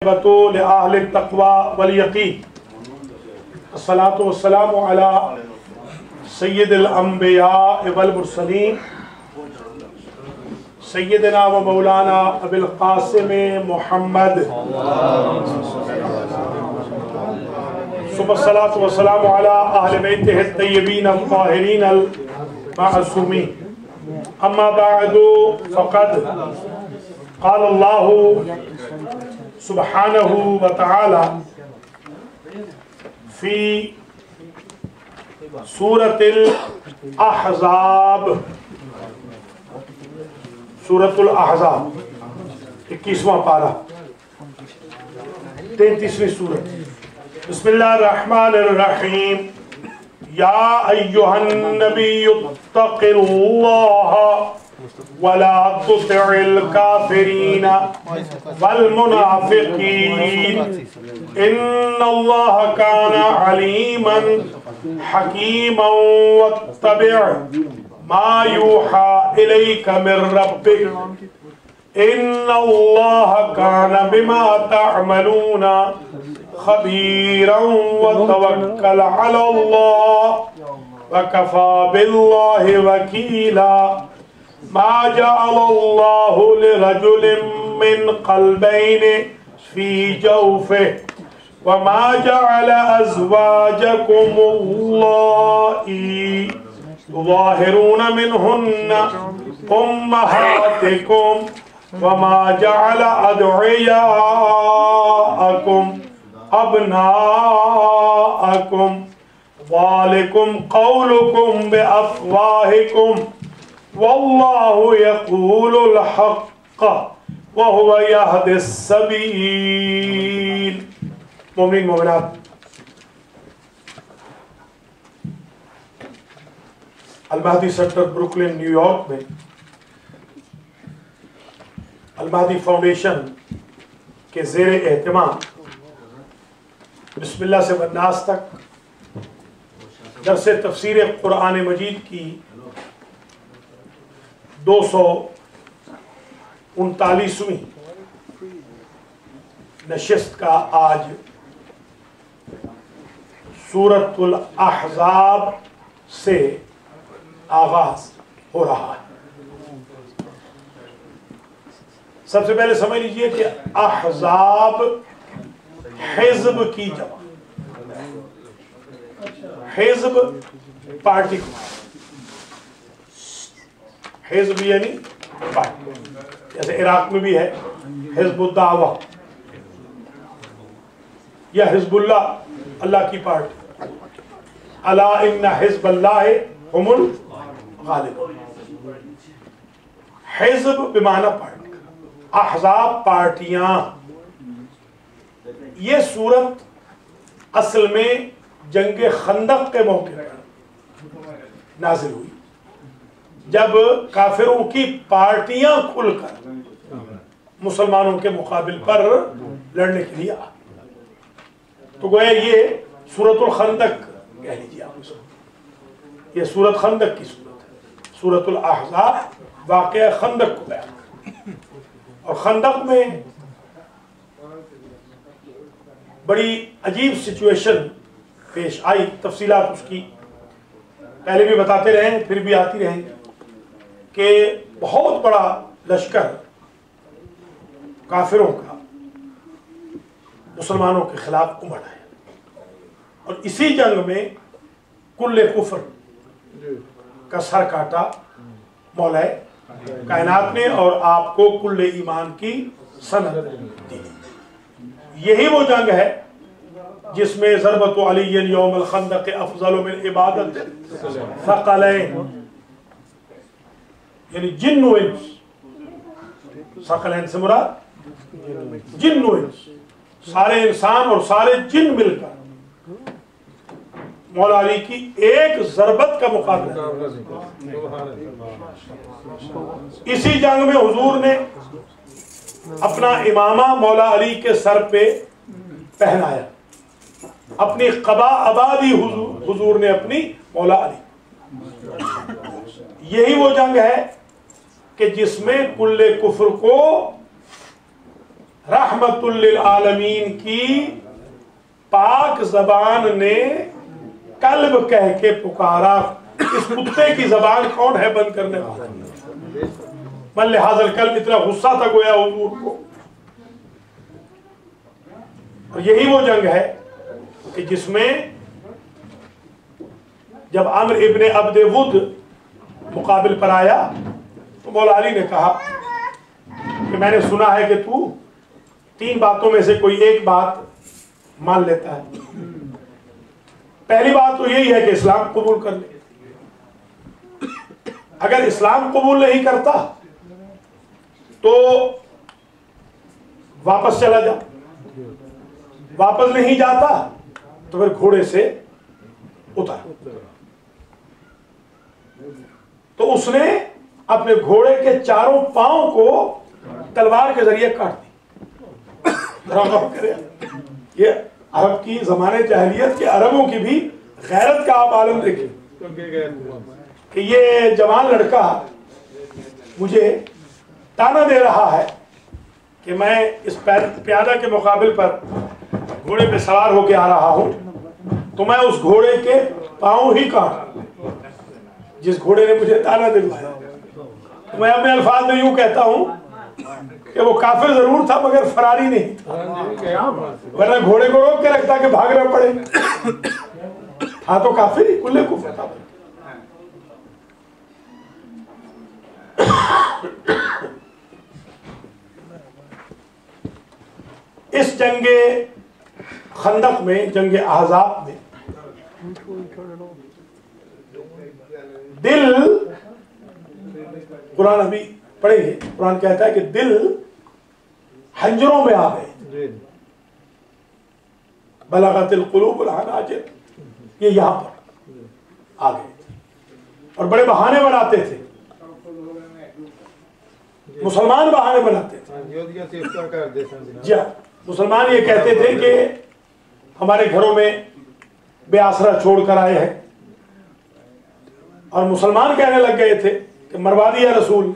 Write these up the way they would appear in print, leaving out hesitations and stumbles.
अहले तक़वा वल यक़ीन अस्सलातु वस्सलामु अला सय्यिदिल अंबिया वल मुरसलीन सय्यिदना व मौलाना अबुल क़ासिम मुहम्मद सुब्हानल्लाहि व सलामु अला अहले बैतिहि अत-तय्यबीन अत-ताहिरीन अल-मासूमीन अम्मा बअदु फ़क़द क़ाल अल्लाहु सुब्हानहु व तआला फ़ी सूरतिल अहज़ाब, सूरतुल अहज़ाब 21वां पारा 33वीं सूरत। बिस्मिल्लाहिर रहमानिर रहीम। या अय्युहन नबियुत्तक़िल्लाह वला तुति'ल काफ़िरीन वल मुनाफ़िक़ीन इन्नल्लाह काना अलीमन हकीमन वत्तबि' मा यूहा इलैका मिर रब्बिक इन्नल्लाह काना बिमा तअमलूना खबीरन वतवक्कल अलल्लाह वकफ़ा बिल्लाहि वकीला। मा जअलल्लाहु लिरजुलिन मिन क़ल्बैनि फ़ी जौफ़िहि वमा जअल अज़वाजकुमुल्लाती तुज़ाहिरून मिनहुन्ना उम्महातिकुम वमा जअल अद'इयाअकुम अब्नाअकुम ज़ालिकुम क़ौलुकुम बिअफ़वाहिकुम वल्लाहु यक़ूलुल हक़्क़ व हुवा यहदिस सबील। मोमिन मोमिनात, अल-महदी सेंटर ब्रुकलिन न्यूयॉर्क में अल-महदी फाउंडेशन के ज़ेरे एहतमाम बिस्मिल्लाह से वन्नास तक दरसे तफसीर कुरान मजीद की 239वीं नशिस्त का आज सूरतुल अहज़ाब से आगाज हो रहा है। सबसे पहले समझ लीजिए कि अहज़ाब हिज़्ब की जमा, हिज़्ब पार्टी को, हिज़्ब यानी पार्टी, जैसे इराक में भी है हिज़्बुद दावा या हिज़्बुल्लाह, अल्लाह की पार्टी। अला इन्ना हिज़्बल्लाहि हुमुल गालिबून। हिज़्ब बिमाना पार्टी, अहज़ाब पार्टियां। ये सूरत असल में जंगे खंदक के मौके पर नाज़िल हुई, जब काफिरों की पार्टियां खुलकर मुसलमानों के मुकाबिल पर लड़ने के लिए आ। तो गोया ये सूरतुल खंदक कह लीजिए आप इसको। ये सूरत खंदक की सूरत है। सूरतुल अहज़ाब वाक़या खंदक को बयान करती है। और खंदक में बड़ी अजीब सिचुएशन पेश आई। तफसीलात उसकी पहले भी बताते रहे, फिर भी आती रहेंगी कि बहुत बड़ा लश्कर काफिरों का मुसलमानों के खिलाफ उमड़ आया और इसी जंग में कुल्ले कुफ्र का सर काटा मौलाए कायनात ने और आपको कुल्ले ईमान की सनद दी। यही वो जंग है जिसमें ज़रबतु अलीय्यन यौमल खंदक़ अफ़ज़लु मिन इबादत सक़लैन, यानी जिन्न व इंस, सक़लैन से मुराद जिन्न व इंस, सारे इंसान और सारे जिन मिलकर मौला अली की एक ज़रबत का मुकाबला। इसी जंग में हुजूर ने अपना इमामा मौला अली के सर पे पहनाया, अपनी क़बा आबादी हुजूर ने अपनी मौला अली। यही वो जंग है कि जिसमें कुल्ले कुफ्र को रहमतुल लिल आलमीन की पाक जबान ने कल्ब कह के पुकारा। इस कुत्ते की जबान कौन है बंद करने वाला? मन लिहाजल कल्ब, इतना गुस्सा था गोया हुजूर को। और यही वो जंग है कि जिसमें जब अम्र इब्ने अब्द वुद मुकाबिल पर आया तो मौला अली ने कहा कि मैंने सुना है कि तू 3 बातों में से कोई एक बात मान लेता है। पहली बात तो यही है कि इस्लाम कबूल कर ले। अगर इस्लाम कबूल नहीं करता तो वापस चला जा, वापस नहीं जाता तो फिर घोड़े से उतर। तो उसने अपने घोड़े के चारों पांव को तलवार के जरिए काट दी। ये अरब की जमाने जाहिलियत के अरबों की भी गैरत का आप आलम देखिए कि ये जवान लड़का मुझे ताना दे रहा है कि मैं इस प्यादा के मुकाबिल पर घोड़े पे सवार होके आ रहा हूं, तो मैं उस घोड़े के पांव ही काट, जिस घोड़े ने मुझे ताना दिलवाया। तो मैं अपने अल्फाज में यूं कहता हूं कि वो काफिर जरूर था मगर फरारी नहीं था, वरना घोड़े को रोक के रखता कि भागना पड़े। हाँ तो काफिर ही कुल्ले कुफर था। इस जंगे खंदक में, जंगे ahज़ाब में दिल, कुरान अभी पढ़ेंगे, कुरान कहता है कि दिल हंजरों में आ गए। बलगतिल कुलूबुल हनाजिर, ये यहां पर आ गए और बड़े बहाने बनाते थे। मुसलमान बहाने बनाते थे। जी हाँ, मुसलमान ये कहते थे कि हमारे घरों में बेआसरा छोड़कर आए हैं, और मुसलमान कहने लग गए थे कि मरवा दिया रसूल।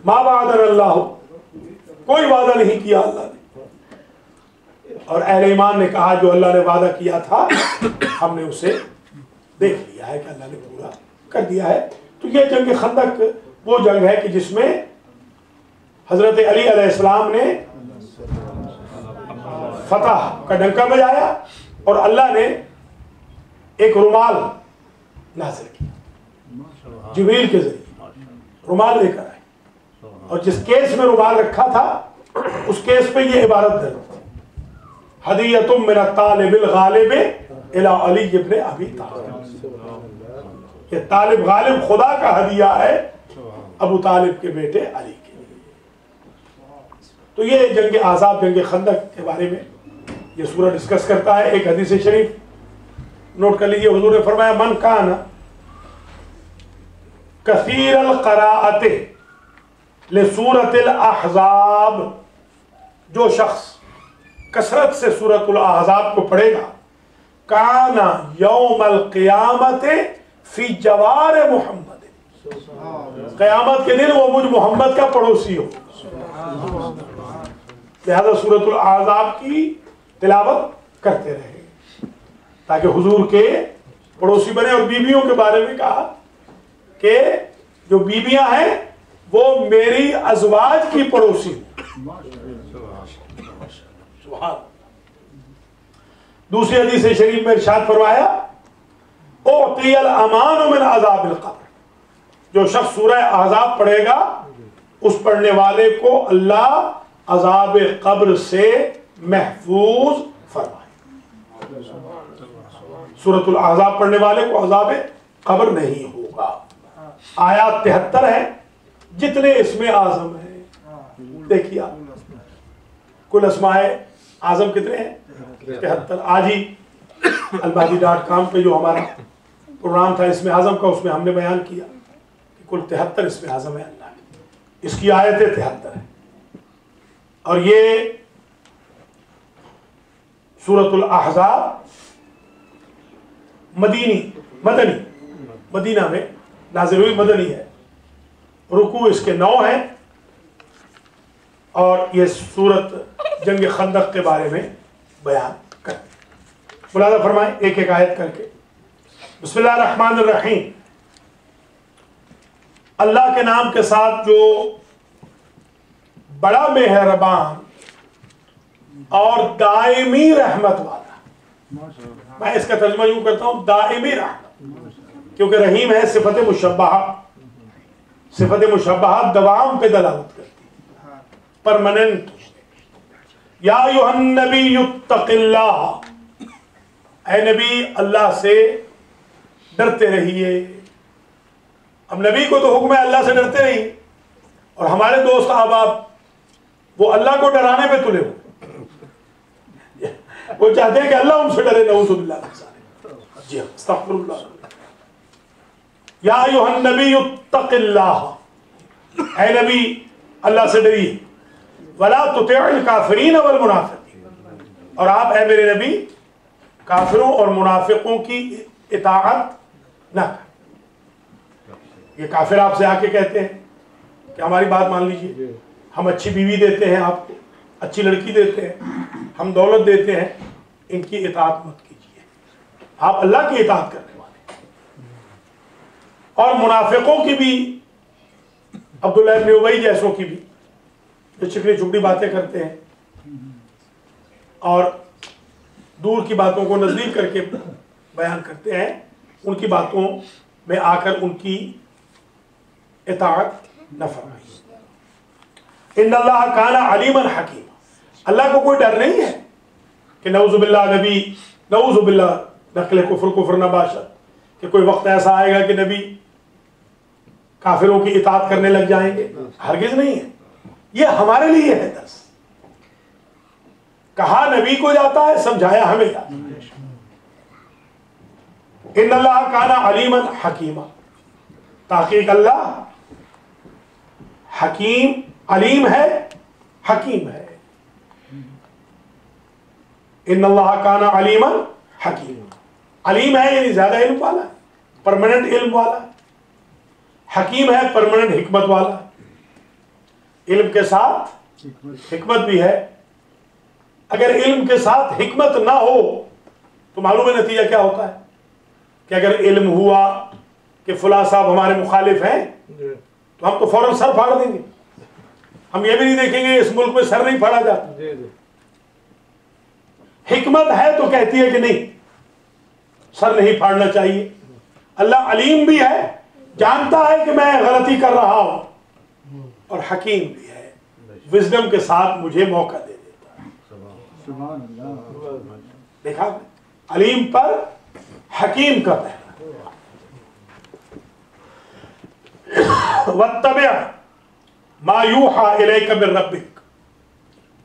मा वाअदन अल्लाह, कोई वादा नहीं किया अल्लाह ने। और अहले ईमान ने कहा जो अल्लाह ने वादा किया था हमने उसे देख लिया है कि अल्लाह ने पूरा कर दिया है। तो ये जंग खंदक वो जंग है कि जिसमें हजरत अली अलैहिस्सलाम ने फतह का डंका बजाया और अल्लाह ने एक रुमाल नाज़िल किया, जिब्रील के जरिए रुमाल लेकर आए, और जिस केस में रुमाल रखा था उस केस पे ये इबारत दर्ज थी, हदियतुम मिन तालिबिल गालिब इला अली इब्न अबी तालिब। ये तालिब गालिब खुदा का हदिया है अबू तालिब के बेटे अली के लिए। तो ये जंग ahज़ाब, जंग खंदक के बारे में ये सूरह डिस्कस करता है। एक हदीस शरीफ नोट कर लीजिए, हुजूर ने फरमाया मन कान कसीरल क़राअत लिसूरतिल अहज़ाब, जो शख्स कसरत से सूरतुल अहज़ाब को पढ़ेगा, काना यौमल क़ियामत फी जवार मोहम्मद, क़यामत के दिन वो मुझ मोहम्मद का पड़ोसी हो। लिहाजा सूरतुल अहज़ाब की तिलावत करते रहे ताकि हुजूर के पड़ोसी बने। और बीबियों के बारे में कहा कि जो बीबियां हैं वो मेरी अज़वाज की पड़ोसी। दूसरी हदीस शरीफ में इरशाद फरमाया उतियल अमान मिन अज़ाबिल क़ब्र, जो शख्स सूरह अहज़ाब पढ़ेगा उस पढ़ने वाले को अल्लाह अज़ाब क़ब्र से महफूज फरमाए। सूरतुल अहज़ाब पढ़ने वाले को अज़ाब क़ब्र नहीं होगा। आयात 73 है, जितने इसमें आज़म है देखिए आप, कुल अस्माए आज़म कितने हैं? 73। आज ही अलबादी.com पे जो हमारा प्रोग्राम था इसमें आज़म का, उसमें हमने बयान किया कि कुल 73 इसमें आज़म है अल्लाह की। इसकी आयतें 73 है और ये सूरतुल अहज़ाब मदीना में नाज़िल हुई, मदनी है। रुकू इसके 9 हैं और ये सूरत जंग खंदक के बारे में बयान कर। मुलाज़ा फरमाएं एक एक आयत करके। बिस्मिल्लाहिर्रहमानिर्रहीम, अल्लाह के नाम के साथ जो बड़ा मेहरबान और दायमी रहमत वाला। मैं इसका तर्जुमा यूं करता हूं, दायमी रहमत, क्योंकि रहीम है सिफत मुशब्बहा। सिफत मुशब्बहा दवाम पे दलालत करती है, परमानेंट। या अय्युहन नबीयुत्तक़िल्लाह, ऐ नबी अल्लाह से डरते रहिए। अब नबी को तो हुक्म है अल्लाह से डरते रहिए, और हमारे दोस्त अहबाब वो अल्लाह को डराने पे तुले हुए, वो चाहते हैं कि अल्लाह उनसे डरे। नऊज़ुबिल्लाह। जी हाँ, अस्तग़फिरुल्लाह। या अय्युहन नबीयुत्तक़िल्लाह, ऐ नबी अल्लाह से डरिए। वला तुतिअल काफिरीन वल मुनाफिकीन, और आप ऐ मेरे नबी काफिरों और मुनाफिकों की इताअत ना करें। ये काफिर आपसे आके कहते हैं कि हमारी बात मान लीजिए, हम अच्छी बीवी देते हैं आपको, अच्छी लड़की देते हैं, हम दौलत देते हैं, इनकी इताअत मत कीजिए, आप अल्लाह की इताअत करने वाले। और मुनाफिकों की भी, अब्दुल्लाह इब्न उबई जैसों की भी, जो चिकनी चुपड़ी बातें करते हैं और दूर की बातों को नजदीक करके बयान करते हैं, उनकी बातों में आकर उनकी इताअत न फरमाइए। इन्नल्लाह काना अलीमन हकीम, अल्लाह को कोई डर नहीं है कि नऊज़ुबिल्लाह नबी, नऊज़ुबिल्लाह नक़्ल कुफ्र नबाशत, कि कोई वक्त ऐसा आएगा कि नबी काफिरों की इताअत करने लग जाएंगे। हरगिज नहीं है, ये हमारे लिए है दर्स। कहा नबी को जाता है, समझाया हमें जाता है। इन्नल्लाह काना अलीमन हकीमा, ताकीक अल्लाह हकीम, अलीम है, हकीम है। इन्नल्लाह काना अलीमन हकीम, अलीम है यानी ज्यादा इल्म वाला है, परमानेंट इल्म वाला है। हकीम है, परमानेंट हिकमत वाला है। इल्म के साथ हिकमत भी है। अगर इल्म के साथ हिकमत ना हो तो मालूम है नतीजा क्या होता है, कि अगर इल्म हुआ कि फुला साहब हमारे मुखालिफ हैं तो हम तो फौरन सर फाड़ देंगे। हम ये भी नहीं देखेंगे इस मुल्क में सर नहीं फाड़ा जाता। हिकमत है तो कहती है कि नहीं, सर नहीं फाड़ना चाहिए। अल्लाह अलीम भी है, जानता है कि मैं गलती कर रहा हूं, और हकीम भी है, विजडम के साथ मुझे मौका दे देता है। देखा अलीम पर हकीम का पहला। वत्तबि मा यूहा इलैका मिन रब्बिक,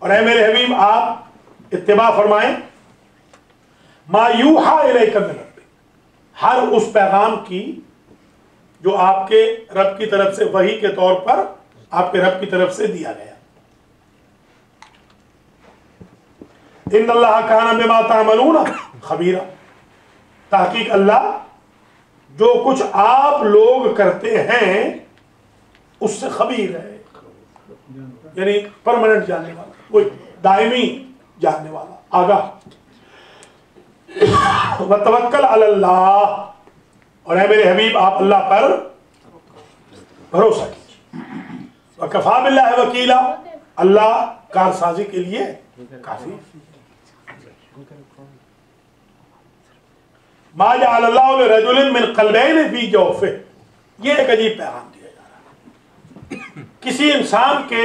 और ऐ मेरे हबीब आप इत्तिबा फरमाएं मा यूहा इलैका मिन रब्बिक, हर उस पैगाम की जो आपके रब की तरफ से वही के तौर पर आपके रब की तरफ से दिया गया। इन्नल्लाह काना बिमा तामलूना खबीरा, ताकीक अल्लाह जो कुछ आप लोग करते हैं उससे खबीर है, यानी परमानेंट जानने वाला, कोई दायमी जानने वाला, आगाह। वतवक्कल अलल्लाह, और है मेरे हबीब आप अल्लाह पर भरोसा कीजिए। वकफा बिल्लाहि वकीला, अल्लाह कारसाजी के लिए काफी। मा जअलल्लाहु लिरजुलिन मिन क़ल्बैनि फ़ी जौफ़िही, ये एक अजीब पैगाम दिया जा रहा है। किसी इंसान के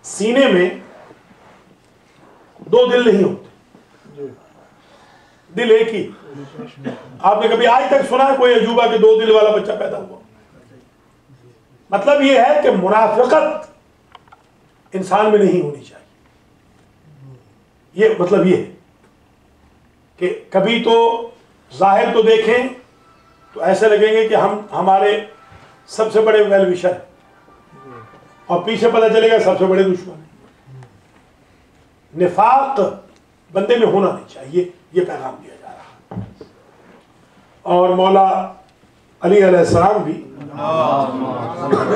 सीने में दो दिल नहीं होते, दिल एक ही। आपने कभी आज तक सुना है कोई अजूबा के दो दिल वाला बच्चा पैदा हुआ? मतलब यह है कि मुनाफिकत इंसान में नहीं होनी चाहिए। ये मतलब ये है कि कभी तो जाहिर तो देखें तो ऐसे लगेंगे कि हम हमारे सबसे बड़े वेल विशर, और पीछे पता चलेगा सबसे बड़े दुश्मन। निफाक बंदे में होना नहीं चाहिए, ये पैगाम दिया जा रहा है। और मौला अली अलैहि सलाम भी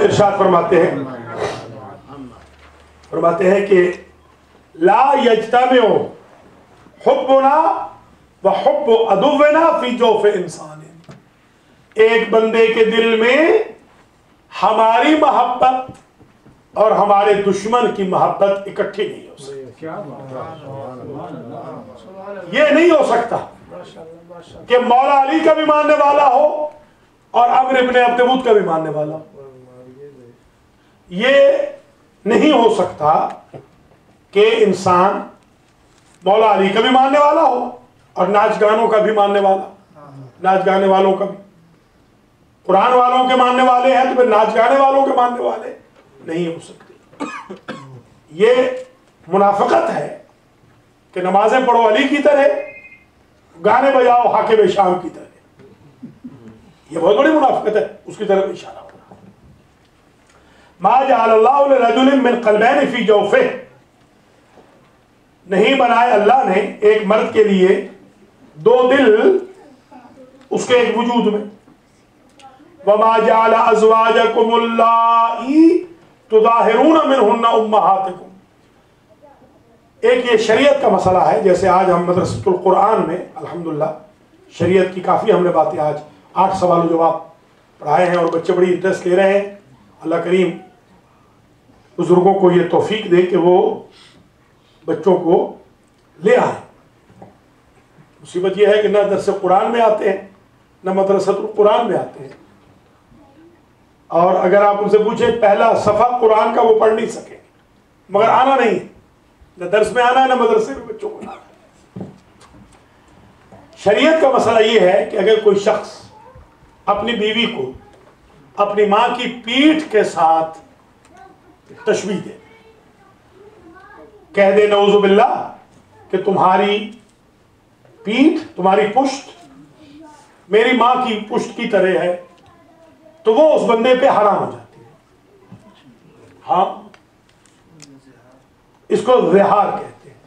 इरशाद फरमाते हैं, मा जअल अल्लाहु लिरजुलिन मिन क़ल्बैनि फ़ी जौफ़िही, इल्ला मन अता बिक़ल्बिन सलीम। इन्नल्लाह ला यहदी मन हुवा काज़िबुन कफ़ार। इन्नल्लाह काना बिमा तामलूना खबीरा। ताकीक अल्लाह जो कुछ आप लोग करते हैं उससे खबीर है, यानी परमानेंट इल्म वाला, आगाह। और मौला अली अलैहि सलाम भी फरमाते हैं कि ला यज्तमिउ हुब्बुना व हुब्बु अदुव्विना फी जौफ़ि इंसान, एक बंदे के दिल में हमारी मोहब्बत और हमारे दुश्मन की मोहब्बत इकट्ठी नहीं हो सकती। ये नहीं हो सकता कि मौला अली का भी मानने वाला हो और अमर इब्न अब्दुवुद का भी मानने वाला हो। ये नहीं हो सकता कि इंसान मौला अली का भी मानने वाला हो और नाच गानों का भी मानने वाला, नाच गाने वालों का भी, कुरान वालों के मानने वाले हैं तो फिर नाच गाने वालों के मानने वाले नहीं हो सकते। ये मुनाफिकत है कि नमाजें पढ़ो अली की तरह, गाने बजाओ हाकिम शाम की तरह। ये बहुत बड़ी मुनाफिकत है, उसकी तरफ इशारा हो रहा है। मा जअलल्लाहु लिरजुलिन मिन क़ल्बैनि फी जौफ़िही, नहीं बनाए अल्लाह ने एक मर्द के लिए दो दिल उसके एक वजूद में। वमा जअल अज़वाजकुमुल्लाती तुज़ाहिरून मिनहुन्ना उम्महातिकुम, एक ये शरीयत का मसला है। जैसे आज हम मदरसतुल कुरान में अल्हम्दुलिल्लाह शरीयत की काफ़ी हमने बातें, आज 8 सवाल जवाब पढ़ाए हैं और बच्चे बड़ी इंटरेस्ट ले रहे हैं। अल्लाह करीम बुजुर्गों को ये तौफीक दे कि वो बच्चों को ले आए। मुसीबत यह है कि न दरस कुरान में आते हैं न मदरसतुल कुरान में आते हैं, और अगर आप उनसे पूछें पहला सफ़ा कुरान का वो पढ़ नहीं सके, मगर आना नहीं है, न दर्स में आना है न मदरसे में बच्चों को आना है। शरीयत का मसला ये है कि अगर कोई शख्स अपनी बीवी को अपनी मां की पीठ के साथ तशबीह दे, कह दे नऊज़ु बिल्लाह कि तुम्हारी पीठ, तुम्हारी पुश्त मेरी मां की पुश्त की तरह है, तो वो उस बंदे पे हराम हो जाती है। हाँ, इसको ज़िहार कहते हैं।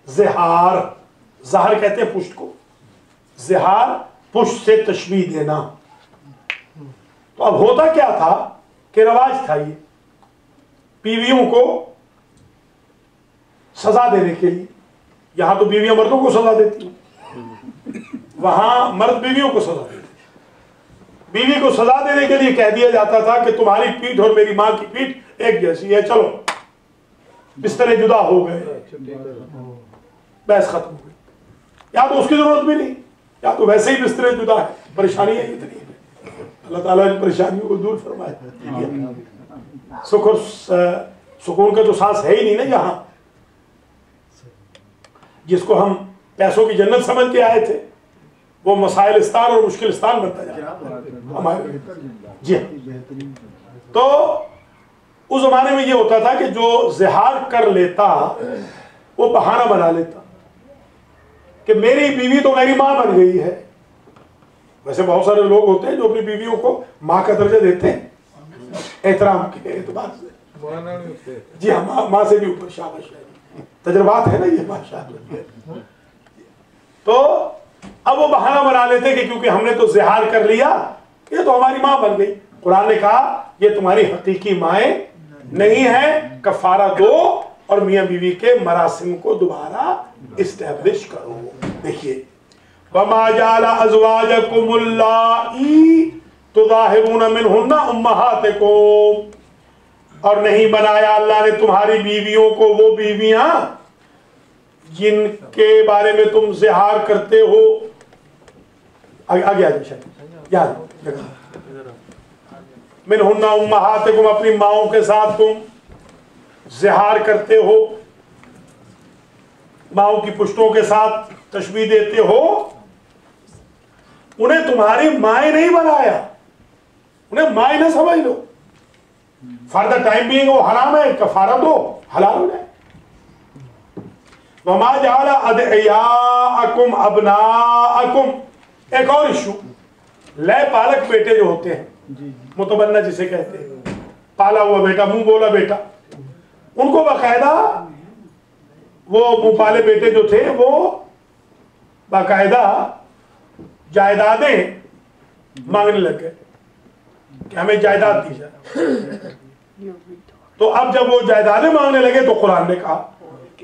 ज़िहार, ज़हर कहते हैं पुश्त को, ज़िहार पुश्त से तशबीह देना। तो अब होता क्या था कि रवाज था ये बीवियों को सजा देने के लिए। यहां तो बीवियां मर्दों को सजा देती हैं, वहां मर्द बीवियों को सजा देते। बीवी को सजा देने के लिए कह दिया जाता था कि तुम्हारी पीठ और मेरी मां की पीठ एक जैसी है, चलो बिस्तरे जुदा हो गए, बहस खत्म हो गई। या तो उसकी जरूरत भी नहीं, या तो वैसे ही बिस्तरे जुदा है, परेशानियां इतनी है। अल्लाह ताला इन परेशानियों को दूर फरमाए। सुख और सुकून का तो सांस है ही नहीं ना यहाँ। जिसको हम पैसों की जन्नत समझ के आए थे वो मसाइलिस्तान और मुश्किलिस्तान बनता जा रहा है हमारे। जी तो उस जमाने में ये होता था कि जो ज़िहार कर लेता वो बहाना बना लेता कि मेरी बीवी तो मेरी मां बन गई है। वैसे बहुत सारे लोग होते हैं जो अपनी बीवियों को मां का दर्जा देते हैं एहतराम के एतबार से। जी हाँ, मां से भी ऊपर, शाबाश, तजुर्बात है ना ये माशाअल्लाह। तो अब वो बहाना बना लेते कि क्योंकि हमने तो ज़िहार कर लिया, ये तो हमारी मां बन गई। कुरान ने कहा ये तुम्हारी हकीकी माएँ नहीं है, कफारा दो और मियां बीवी के मरासिम को दोबारा इस्टेब्लिश करो। देखिए, वमा जअल अज़वाजकुमुल्लाती तुज़ाहिरून मिनहुन्ना उम्महातिकुम, और नहीं बनाया अल्लाह ने तुम्हारी बीवियों को वो बीवियां जिनके बारे में तुम ज़िहार करते हो। आगे आ जाए याद मिनहुन्ना उम्महातिकुम, अपनी माओं के साथ तुम ज़िहार करते हो, माओं की पुश्तों के साथ तशबीह देते हो। उन्हें तुम्हारी माएँ नहीं बनाया, उन्हें माएँ न समझ लो। फॉर द टाइम बीइंग वो हराम है, कफारा दो, हलाल हो जाए। वमा जअल अदइयाअकुम अबनाअकुम, एक और इशू, लय पालक बेटे जो होते हैं, मुतबन्ना जिसे कहते हैं, पाला हुआ बेटा, मुंह बोला बेटा, उनको बाकायदा वो मुंह पाले बेटे जो थे वो बाकायदा जायदादें मांगने लग गए कि हमें जायदाद दी जाए। तो अब जब वो जायदादें मांगने लगे तो कुरान ने कहा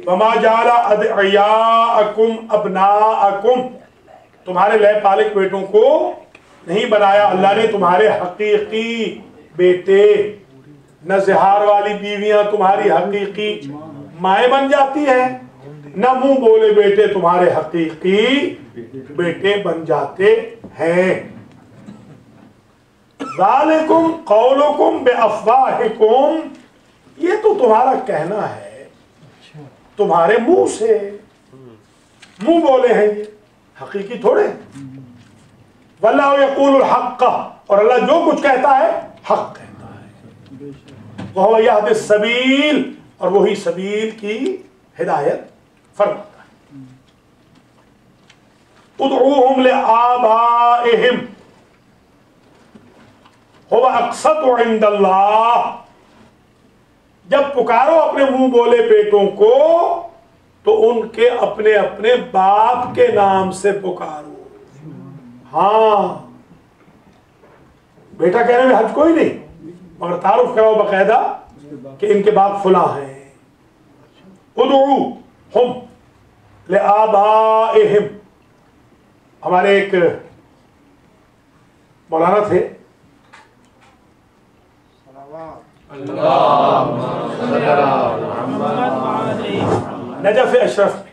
वमा जाला अदइयाकुम अबनाअकुम, तुम्हारे लय पालक बेटों को नहीं बनाया अल्लाह ने तुम्हारे हकीकी बेटे। न ज़िहार वाली बीवियां तुम्हारी हकीकी माएँ बन जाती है, न मुंह बोले बेटे तुम्हारे हकीकी बेटे बन जाते हैं। ज़ालिकुम क़ौलुकुम बिअफ़वाहिकुम, ये तो तुम्हारा कहना है तुम्हारे मुंह से, मुंह बोले हैं ये, हकीकी थोड़े। वल्लाहु यक़ूलुल हक़्क़, और अल्लाह जो कुछ कहता है हक कहता है। वहुव यहदिस सबील, और वही सबील की हिदायत फरमाता है। उदऊहुम लिआबाइहिम हुवा अक़सतु इंदल्लाह, जब पुकारो अपने मुंह बोले बेटों को तो उनके अपने अपने बाप के नाम से पुकारो। हाँ, बेटा कहने में हज कोई नहीं, मगर तारुफ कराओ बकायदा कि इनके बाप फुला हैं। उदऊ हुम ले आबाइहिम, हमारे एक मौलाना थे नजफ अशरफ में,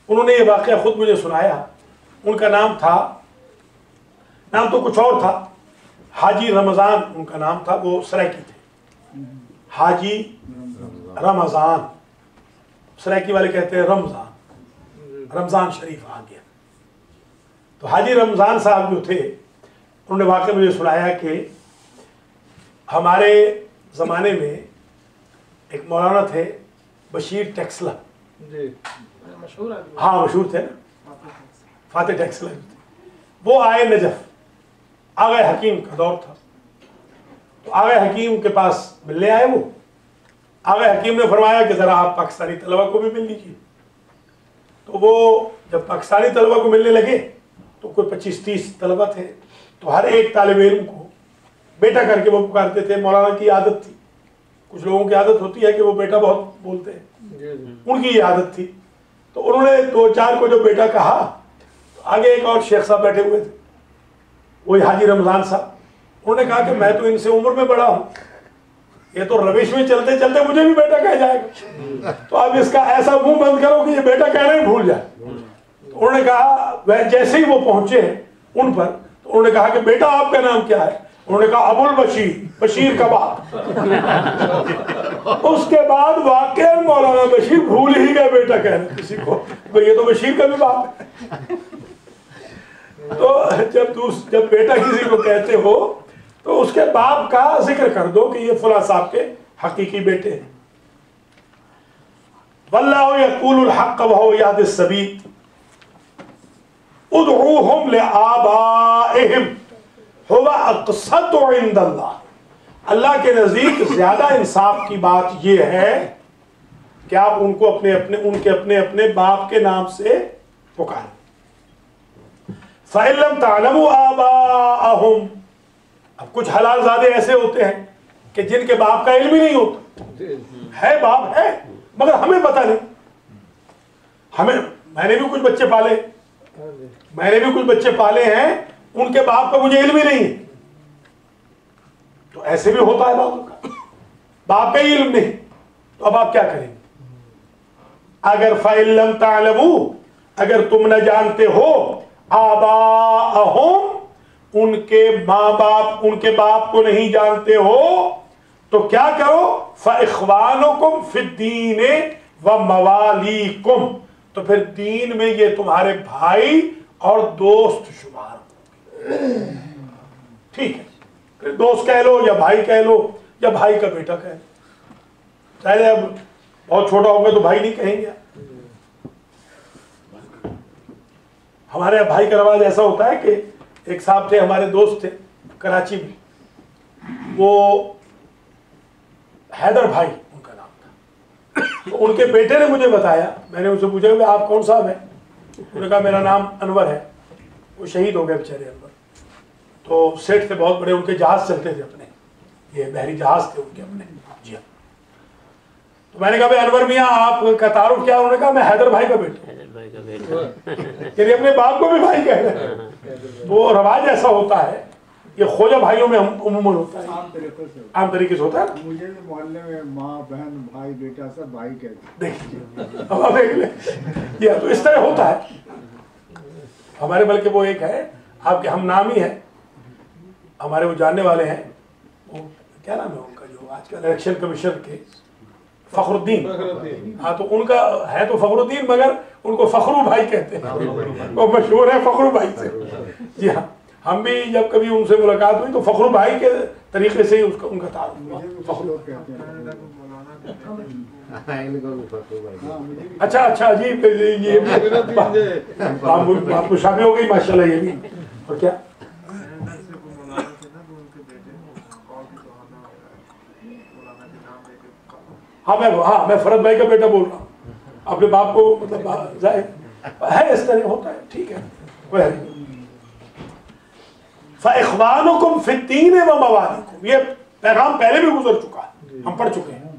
उन्होंने ये वाक़या खुद मुझे सुनाया। उनका नाम था, नाम तो कुछ और था, हाजी रमज़ान उनका नाम था, वो सरायकी थे। हाजी रमज़ान, सरायकी वाले कहते हैं रमज़ान, रमज़ान शरीफ आ गया। तो हाजी रमज़ान साहब जो थे, उन्होंने वाक़या मुझे सुनाया कि हमारे ज़माने में एक मौलाना थे बशीर टेक्सला, हाँ मशहूर थे ना, फातिह टेक्सला, वो आए नजफ, आगे हकीम का दौर था, तो आगे हकीम के पास मिलने आए। वो आगे हकीम ने फरमाया कि ज़रा आप पाकिस्तानी तलबा को भी मिल लीजिए। तो वो जब पाकिस्तानी तलबा को मिलने लगे तो कोई 25-30 तलबा थे, तो हर एक तालिब इल्म को बेटा करके वो पुकारते थे। मौलाना की आदत थी, कुछ लोगों की आदत होती है कि वो बेटा बहुत बोलते हैं, उनकी ये आदत थी। तो उन्होंने 2-4 को जो बेटा कहा, तो आगे एक और शेख साहब बैठे हुए थे, वही हाजी रमज़ान साहब, उन्होंने कहा कि मैं तो इनसे उम्र में बड़ा हूँ, ये तो रविश में चलते चलते मुझे भी बेटा कह जाएगा, तो अब इसका ऐसा मुंह बंद करो कि ये बेटा कहना ही भूल जाए। तो उन्होंने कहा, वह जैसे ही वो पहुंचे उन पर, तो उन्होंने कहा कि बेटा आपका नाम क्या है? उन्होंने कहा अबुल बशीर, बशीर का बाप। उसके बाद वाकई मौलाना बशीर भूल ही गए बेटा कहना किसी को, तो ये तो बशीर का भी बाप है। तो जब बेटा किसी को कहते हो तो उसके बाप का जिक्र कर दो कि ये फुला साहब के हकीकी बेटे हैं। वल्लाहु यक़ूलुल हक़्क़ व हुवा यहदिस सबील उदऊहुम लिआबाइहिम हुवा अक़सतु इंदल्लाह, अल्लाह के नज़दीक ज़्यादा इंसाफ की बात यह है कि आप उनको उनके अपने अपने बाप के नाम से पुकारें। फ़इन लम तअलमू आबाअहुम, अब कुछ हलालज़ादे ऐसे होते हैं कि जिनके बाप का इल्म ही नहीं होता, है बाप है मगर हमें पता नहीं। मैंने भी कुछ बच्चे पाले हैं, उनके बाप का मुझे इल्म ही नहीं है। तो ऐसे भी होता है बाप का, बाप का ही इल्म नहीं, तो अब आप क्या करेंगे? अगर फ़इन लम तअलमू, अगर तुम न जानते हो, आबाअहुम, उनके माँ बाप, उनके बाप को नहीं जानते हो, तो क्या करो? फ़इख़्वानुकुम फ़िद्दीन व मवालीकुम, तो फिर दीन में ये तुम्हारे भाई और दोस्त शुमार होंगे। ठीक है, फिर दोस्त कह लो या भाई कह लो या भाई का बेटा कह लो, चाहे अब बहुत छोटा होगा तो भाई नहीं कहेंगे। हमारे भाई का रवाज ऐसा होता है कि एक साहब थे, हमारे दोस्त थे कराची में, वो हैदर भाई उनका नाम था। तो उनके बेटे ने मुझे बताया, मैंने उनसे पूछा कि आप कौन साहब हैं? उन्होंने कहा मेरा नाम अनवर है। वो शहीद हो गए बेचारे अनवर, तो सेठ थे बहुत बड़े, उनके जहाज चलते थे अपने, ये बहरी जहाज थे उनके अपने। जी हाँ। तो मैंने कहा भाई अनवर मियाँ आपका तारुफ क्या? उन्होंने कहा मैं हैदर भाई का बेटा। यानी अपने बाप को भी भाई कह रहे हैं। वो रवाज ऐसा होता है, ये खोजा भाइयों में उमूमन होता है, आम तरीके से होता है। मुझे तो मोहल्ले में माँ बहन भाई बेटा सब भाई कहते। देखिए अब आप देख ले, ये तो इस तरह होता है हमारे। बल्कि वो एक है आपके हम नामी है, हमारे वो जानने वाले हैं, वो क्या नाम है उनका जो आजकल इलेक्शन कमीशन के, फखरुद्दीन। हाँ, तो उनका है तो फखरुद्दीन, मगर उनको फखरू भाई कहते हैं, वो मशहूर है फखरू भाई से। जी हाँ, हम भी जब कभी उनसे मुलाकात हुई तो फखरू भाई के तरीके से ही उसका उनका ताल्लुक फखरू। अच्छा अच्छा जी, ये आपको शादी हो गई माशाल्लाह। ये भी और क्या हाँ मैं फरद भाई का बेटा बोल रहा हूँ, अपने बाप को मतलब है इस तरह होता है। ठीक है, फ़इख़्वानुकुम फ़िद्दीन व मवालिकुम, ये पैगाम पहले भी गुजर चुका है, हम पढ़ चुके हैं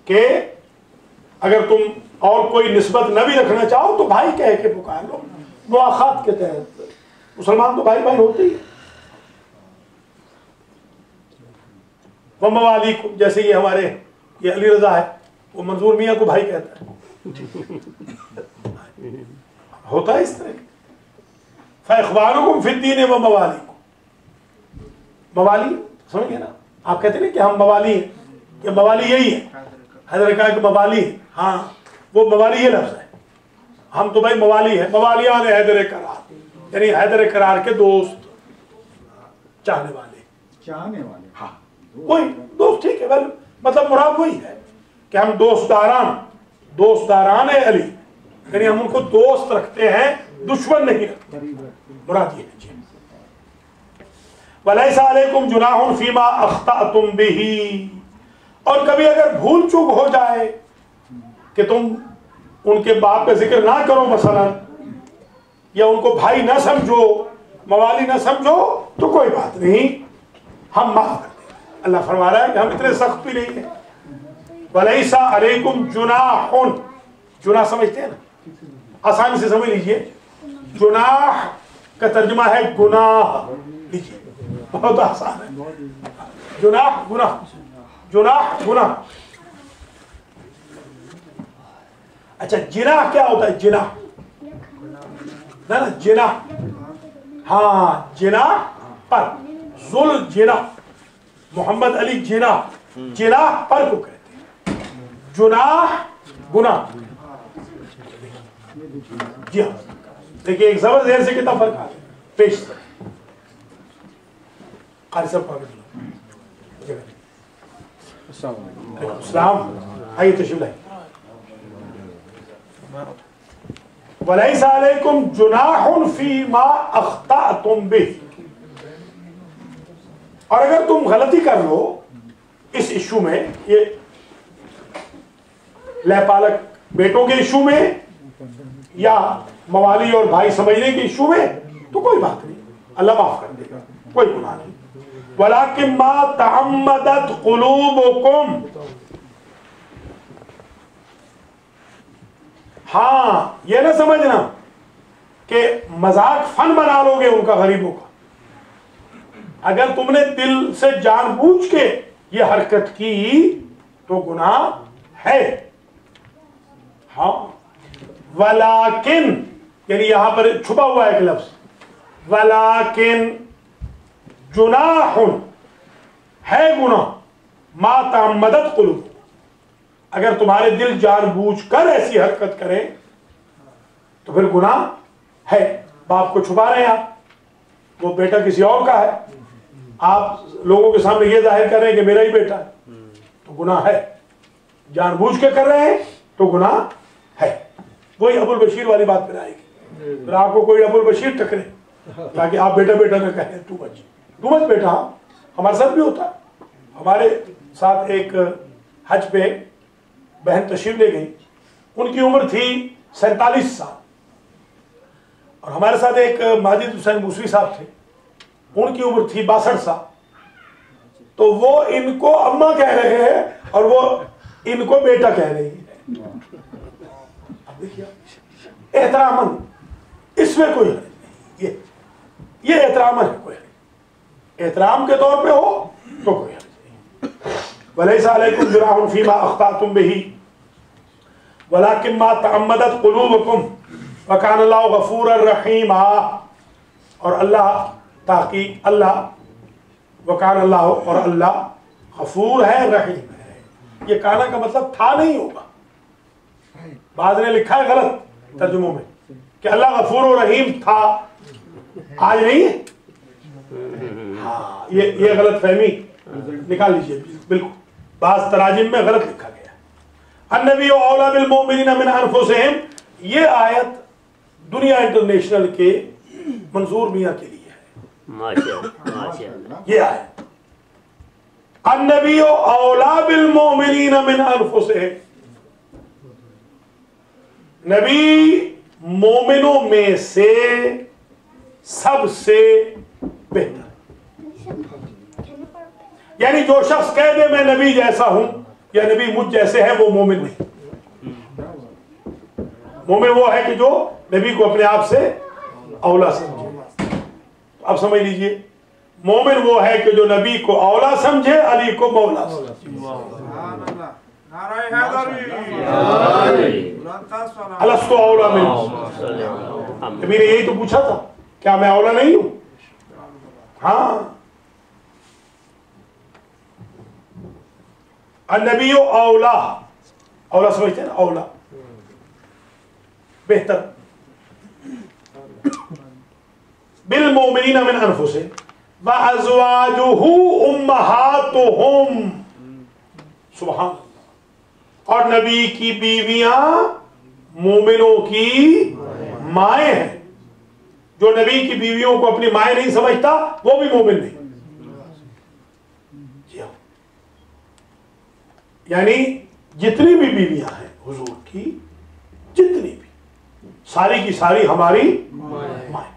कि अगर तुम और कोई निस्बत न भी रखना चाहो तो भाई कह के पुकार लो, मुआख़ात के तहत। मुसलमान तो भाई भाई होते ही। व मवालिकुम, जैसे ये हमारे ये अली रजा है, वो मंजूर मियाँ को भाई कहता है, होता है इस तरह। फ़इख़्वानुकुम फ़िद्दीन व मवालिकुम, मवाली समझिए ना, आप कहते हैं कि हम मवाली हैं, कि मवाली यही है, हैदर कहा कि मवाली है। हाँ, वो मवाली ये लफ्ज़ है, हम तो भाई मवाली है, मवालियान हैदर करार, यानी हैदर करार के दोस्त, चाहने वाले। हाँ, वही दोस्त, ठीक है, मतलब मुराद वही है कि हम दोस्तदारान अली, यानी हम उनको दोस्त रखते हैं, दुश्मन नहीं रखते, मुराद ये है। वलैसा अलैकुम जुनाहुन फीमा अख्ताअतुम बिही, और कभी अगर भूल चूक हो जाए कि तुम उनके बाप का जिक्र ना करो मसलन, या उनको भाई ना समझो, मवाली ना समझो, तो कोई बात नहीं, हम माफ कर देंगे। अल्लाह फरमा रहा है कि हम इतने सख्त भी नहीं है। वलैसा अलैकुम जुनाहुन, जुनाह समझते हैं ना, आसानी से समझ लीजिए, जुनाह का तर्जुमा है गुनाह, लीजिए बहुत आसान है। जुनाह गुनाह, जुनाह गुनाह। अच्छा, जिनाह क्या होता है? जिनाह ना ना, जिनाह, हाँ जिनाह पर, जुल जिनाह, मोहम्मद अली जिनाह, जिनाह पर को कहते हैं, जुनाह गुनाह। जी हाँ, देखिए एक जबरदस्त से कितना फर्क है। पेश कारी साहब आइए तशरीफ लाइए। वलैसा अलैकुम जुनाहुन फीमा अख्ताअतुम बिही, और अगर तुम गलती कर लो इस इशू में, ये लयपालक बेटों के इशू में या मवाली और भाई समझने के इशू में, तो कोई बात नहीं, अल्लाह माफ कर देगा, कोई गुनाह नहीं। वलाकिन मा तअम्मदत कुलूबुकुम, हाँ ये ना समझना कि मजाक फन बना लोगे उनका, गरीबों का। अगर तुमने दिल से जानबूझ के ये हरकत की तो गुनाह है। हाँ, वलाकिन, यानी यहां पर छुपा हुआ है एक लफ्ज, वलाकिन जुनाहुन है गुनाह, मा तअम्मदत कुलूब, अगर तुम्हारे दिल जानबूझकर ऐसी हरकत करें तो फिर गुनाह है। बाप को छुपा रहे हैं आप, वो बेटा किसी और का है, आप लोगों के सामने ये जाहिर कर रहे हैं कि मेरा ही बेटा है, तो गुनाह है। जानबूझ के कर रहे हैं तो गुनाह है। वही अबुल बशीर वाली बात पर आएगी, फिर आपको कोई अबुल बशीर टकरे ताकि आप बेटा बेटा न कहें, तू मत बेटा। हमारे साथ भी होता है। हमारे साथ एक हज पे बहन तशरीफ ले गई, उनकी उम्र थी 47 साल, और हमारे साथ एक माजिद हुसैन मूसवी साहब थे, उनकी उम्र थी 62 साल। तो वो इनको अम्मा कह रहे हैं और वो इनको बेटा कह रही है। अब देखिए एहतरामन, इसमें कोई हर्ज नहीं, ये एहतरामन है, कोई एहतराम के तौर पे हो तो कोई हर्ज नहीं। वलैसा अलैकुम जुनाहुन फीमा अख्तातुम बिही वलाकिन मा तअम्मदत कुलूबुकुम व कान अल्लाहु गफूरर रहीमा। और अल्लाह ताकि अल्लाह वकान अल्लाह, और अल्लाह गफूर है रहीम है। ये काना का मतलब था नहीं होगा, बाद ने लिखा है गलत तर्जुमों में कि अल्लाह गफूर और रहीम था, आज नहीं है। हाँ, ये गलत फहमी निकाल लीजिए बिल्कुल, बाज तराजिम में गलत लिखा गया। अन्नबी औला बिल मोमिनीन मिन अनफुसिहिम, ये आयत दुनिया इंटरनेशनल के मंसूर मियां के लिए है। माशाअल्लाह, ये आयत अन्नबी औला बिल मोमिनीन मिन अनफुसिहिम, नबी मोमिनों में से सबसे बेहतर। यानी जो शख्स कह दे मैं नबी जैसा हूं या नबी मुझ जैसे है, वो मोमिन नहीं। मोमिन वो है कि जो नबी को अपने आप से औला समझे। तो अब समझ लीजिए, मोमिन वो है कि जो नबी को औला समझे, अली को मौला समझे। अलस्तु औला मिन्कुम, नबी ने यही तो पूछा था, क्या मैं औला नहीं हूं? हाँ, अन्नबी औला, औला समझते हैं ना, औला बेहतर। बिल मोमिनीन मिन अनफुसिहिम व अज़वाजुहु उम्महातुहुम, सुभान अल्लाह। और नबी की बीवियां मोमिनों की माएं हैं। जो नबी की बीवियों को अपनी माएं नहीं समझता वो भी मोमिन नहीं। जी हाँ, यानी जितनी भी बीवियां हैं हुजूर की, जितनी भी, सारी की सारी हमारी माएं।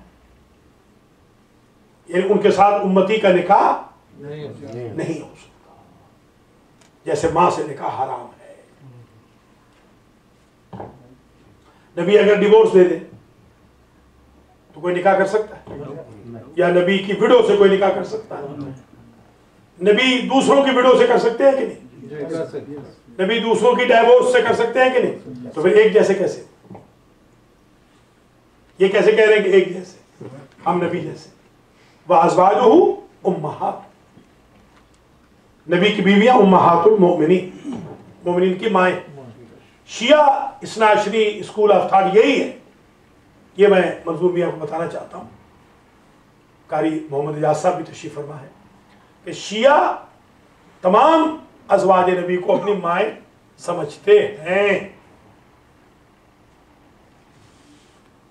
यानी उनके साथ उम्मती का निकाह नहीं हो सकता, जैसे मां से निकाह हराम है। नबी अगर डिवोर्स दे दे तो कोई निकाह कर सकता है? या नबी की विडो से कोई निकाह कर सकता है? नबी दूसरों की विडो से कर सकते हैं कि नहीं? नबी दूसरों की डाइवोर्स से कर सकते हैं कि नहीं? तो फिर एक जैसे कैसे? ये कैसे कह रहे हैं कि एक जैसे? हम नबी जैसे। वह अज़वाजुहु उम्महात, नबी की बीवियां उम्महातुल मोमिनीन, मोमिनीन की माएं। शिया इस्नाशरी स्कूल ऑफ थॉट यही है। ये मैं मंजूर मियां को बताना चाहता हूं, कारी मोहम्मद इजाज साहब भी तशरीफ फरमा है कि शिया तमाम अज़वाज नबी को अपनी माएं समझते हैं।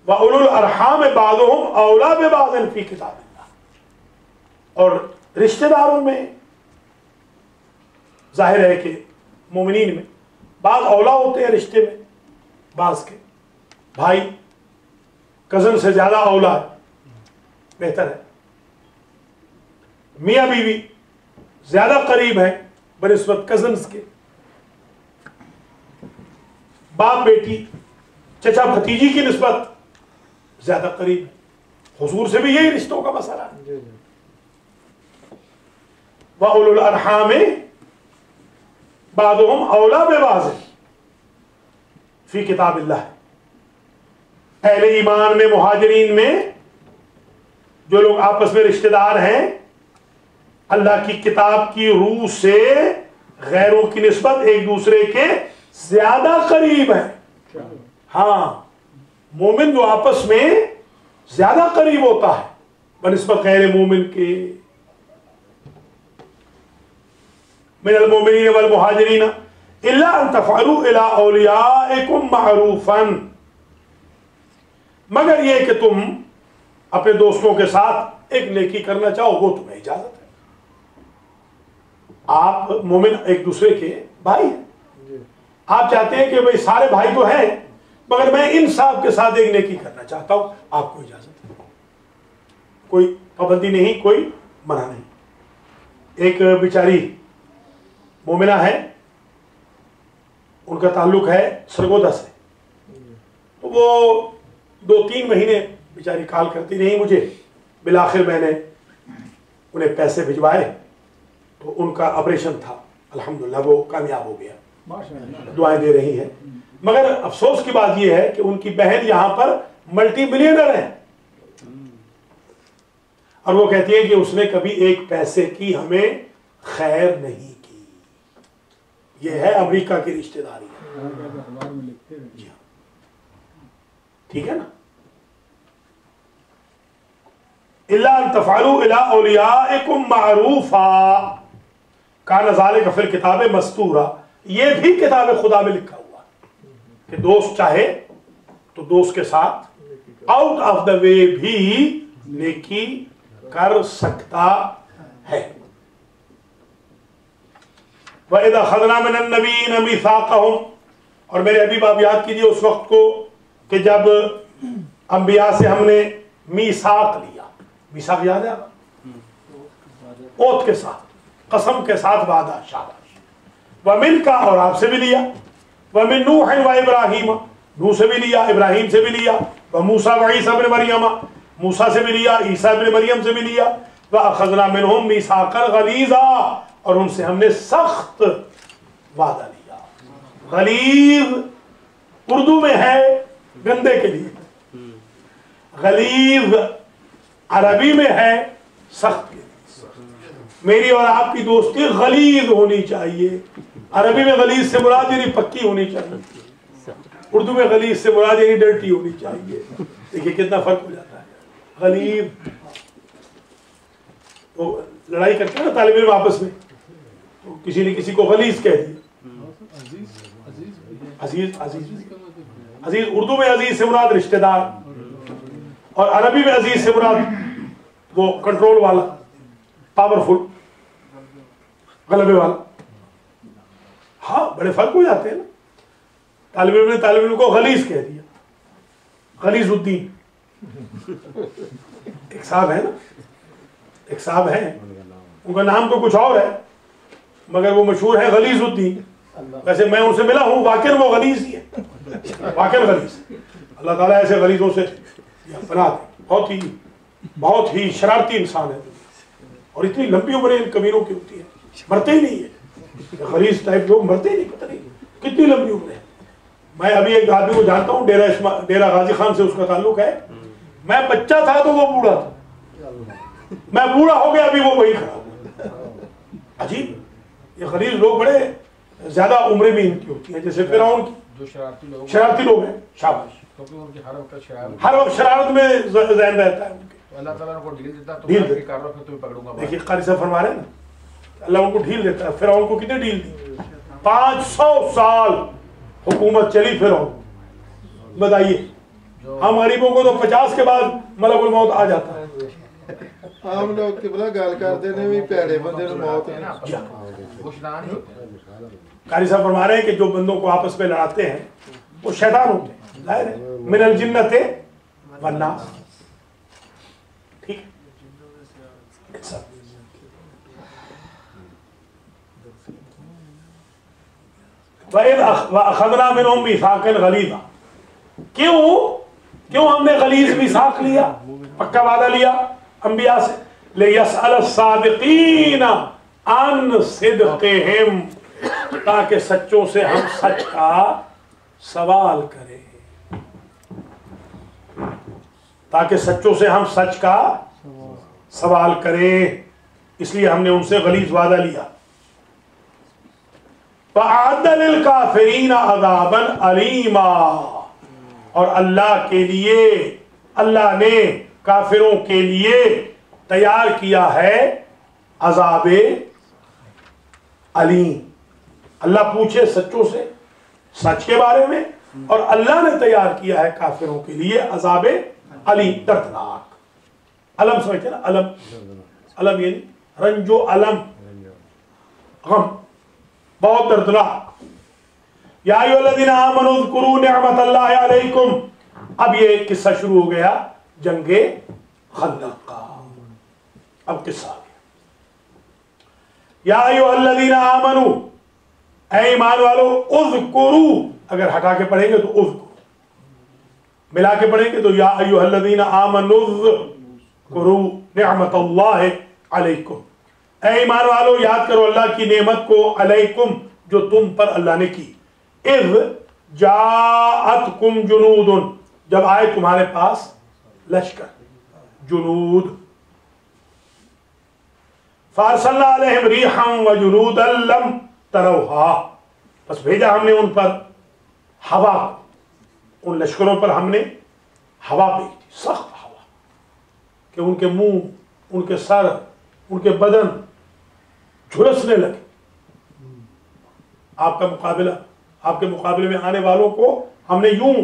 व उलुल अरहाम बाज़ुहुम औला बिबाज़िन फी किताबिल्लाह, और रिश्तेदारों में जाहिर है कि मोमिनीन में बाज औला होते हैं रिश्ते में, बाज के भाई कजन से ज्यादा औला बेहतर है। मियाँ बीवी ज्यादा करीब है बनिस्बत कजन्स के। बाप बेटी चचा भतीजी की निस्बत ज्यादा करीब है। हुजूर से भी यही रिश्तों का मसला है। व उलुल अरहाम बाज़ुहुम औला बिबाज़िन फी किताबिल्लाह, अहले ईमान में, मुहाजिरीन में जो लोग आपस में रिश्तेदार हैं, अल्लाह की किताब की रूह से गैरों की निस्बत एक दूसरे के ज्यादा करीब है। हाँ, मोमिन जो आपस में ज्यादा करीब होता है बनिस्बत गैर मोमिन के। मिनल मोमिनीन वल मुहाजिरीन इल्ला अन तफ़अलू इला औलियाइकुम मारूफन, मगर यह कि तुम अपने दोस्तों के साथ एक नेकी करना चाहो, वो तुम्हें इजाजत है। आप मोमिन एक दूसरे के भाई हैं, आप चाहते हैं कि भाई सारे भाई तो हैं, मगर मैं इन साहब के साथ एक नेकी करना चाहता हूं, आपको इजाजत है। कोई पाबंदी नहीं, कोई मना नहीं। एक बेचारी मोमिना है, उनका ताल्लुक है सरगोदा से, तो वो 2-3 महीने बेचारी कॉल करती रही मुझे। बिलाखिर मैंने उन्हें पैसे भिजवाए तो उनका ऑपरेशन था, अल्हम्दुलिल्लाह वो कामयाब हो गया, दुआएं दे रही हैं। मगर अफसोस की बात यह है कि उनकी बहन यहां पर मल्टी मिलियनर है और वो कहती है कि उसने कभी एक पैसे की हमें खैर नहीं की। यह है अमेरिका की रिश्तेदारी। ठीक है ना। इल्ला अन तफ़अलू इला औलियाइकुम मारूफा कान ज़ालिका फिल किताब मस्तूरा। ये भी किताब खुदा में लिखा हुआ कि दोस्त चाहे तो दोस्त के साथ आउट ऑफ द वे भी नेकी कर सकता है। वइज़ा अख़ज़ना मिनन नबिय्यीन मीसाक़हुम, और मेरे हबीब आप याद कीजिए उस वक्त को कि जब अंबिया से हमने मीसाक लिया। मीसाक याद है? ओथ के साथ, कसम के साथ वादा, शाबाश। वमिन का, और आपसे भी लिया। वमिन नूह व इब्राहीम, नूह से भी लिया, इब्राहिम से भी लिया। व मूसा व ईसा इब्न मरियम, मूसा से भी लिया, ईसा इब्न मरियम से भी लिया। व अख़ज़ना मिनहुम मीसाक़न गलीज़ा, और उनसे हमने सख्त वादा लिया। गलीज़ उर्दू में है गंदे के लिए, गलीज़ अरबी में है सख्त के लिए। मेरी और आपकी दोस्ती गलीज़ होनी चाहिए। अरबी में गलीज़ से मुराद यानी पक्की होनी चाहिए, उर्दू में गलीज़ से मुराद यानी डर्टी होनी चाहिए। देखिए कितना फर्क हो जाता है। गलीज़ तो लड़ाई करते हैं ना तालिब इल्म आपस में, तो किसी ने किसी को गलीज़ कह दिया। अजीज, अजीज, अजीज उर्दू में अजीज से मुराद रिश्तेदार, और अरबी में अजीज से मुराद वो कंट्रोल वाला, पावरफुल, गलबे वाला। हाँ, बड़े फर्क हो जाते हैं ना। तालिब इल्म ने तालिब इल्म को गलीज कह दिया, गलीजुद्दीन। एक साहब है ना, एक साहब है, उनका नाम तो कुछ और है मगर वो मशहूर है गलीजुद्दीन। वैसे मैं उनसे मिला हूँ, वाकई वो गलीज ही है, वाकई गलीज। अल्लाह ताला ऐसे गलीजों से बना दे। बहुत ही शरारती इंसान है, और इतनी लंबी उम्र इन कमीनों की होती है, मरते ही नहीं है। गलीज टाइप लोग मरते ही नहीं, पता नहीं कितनी लंबी उम्र है। मैं अभी एक आदमी को जानता हूँ, डेरा गाजी खान से उसका ताल्लुक है। मैं बच्चा था तो वो बूढ़ा था, मैं बूढ़ा हो गया अभी वो वही खड़ा। अजीब, ये गलीज लोग बड़े ज्यादा उम्र में इनकी होती है। जैसे फिरौन की जो शरारती लोग हैं, शाबाश, क्योंकि उनकी हर वक्त शरारत में ज़हन रहता है उनके। अल्लाह ताला उनको ढील देता है, तो मैं भी कर रहा हूं, तुम्हें पकड़ूंगा। देखिए कारी साहब फरमा रहे हैं ना, अल्लाह उनको ढील देता है। फिरौन को कितनी ढील दी? 500 साल हुकूमत चली फिरौन। बताइए, हम गरीबों को तो 50 के बाद मलकुल मौत आ जाता है। आम लोग किबला गाल करते ने भी प्यारे बंदे को मौत है ना। कारी साहब फरमा रहे हैं कि जो बंदों को आपस में लड़ाते हैं वो शैतान होते हैं, जाहिर है, मिनल जिन्नते वन्नास। ठीक है, वअख़ज़ना मिनहुम मीसाक़न गलीज़ा। क्यों हमने गलीज़ मीसाक़ लिया, पक्का वादा लिया अंबिया से? लियस्अल सादिक़ीन अन सिद्क़िहिम, ताकि सच्चों से हम सच का सवाल करें, ताकि सच्चों से हम सच का सवाल करें। इसलिए हमने उनसे गलीज वादा लिया। वअअद्द लिल काफिरीन अज़ाबन अलीमा, और अल्लाह के लिए, अल्लाह ने काफिरों के लिए तैयार किया है अज़ाबे अलीम। अल्लाह पूछे सच्चों से सच के बारे में, और अल्लाह ने तैयार किया है काफिरों के लिए अज़ाबे अलीम, दर्दनाक। अलम समझते ना, अलम, अलम यानी रंजो अलम, गम, बहुत दर्दनाक। या अय्युहल्लज़ीना आमनू उज़्कुरू निअमतल्लाहि अलैकुम। अब ये किस्सा शुरू हो गया जंगे खंदक का। अब किस्सा आ गया। या अय्युहल्लज़ीना आमनू, ऐ ईमान वालो, उज़कुरू, अगर हटा के पढ़ेंगे तो उज़कुरू, मिला के पढ़ेंगे तो या अय्युहल्लज़ीना आमनुज़कुरू निअमतल्लाहि अलैकुम, ऐ ईमान वालो याद करो अल्लाह की नेमत को, अलैकुम जो तुम पर अल्लाह ने की, इज़ जाअतकुम जुनूदुन, जब आए तुम्हारे पास लश्कर, जुनूद, फारसलना अलैहिम रिहम व जुनूदन लम तरौहा, बस भेजा हमने उन पर हवा, उन लश्करों पर हमने हवा भेजी, सख्त हवा, कि उनके मुंह, उनके सर, उनके बदन झुलसने लगे। आपके मुकाबले में आने वालों को हमने यूं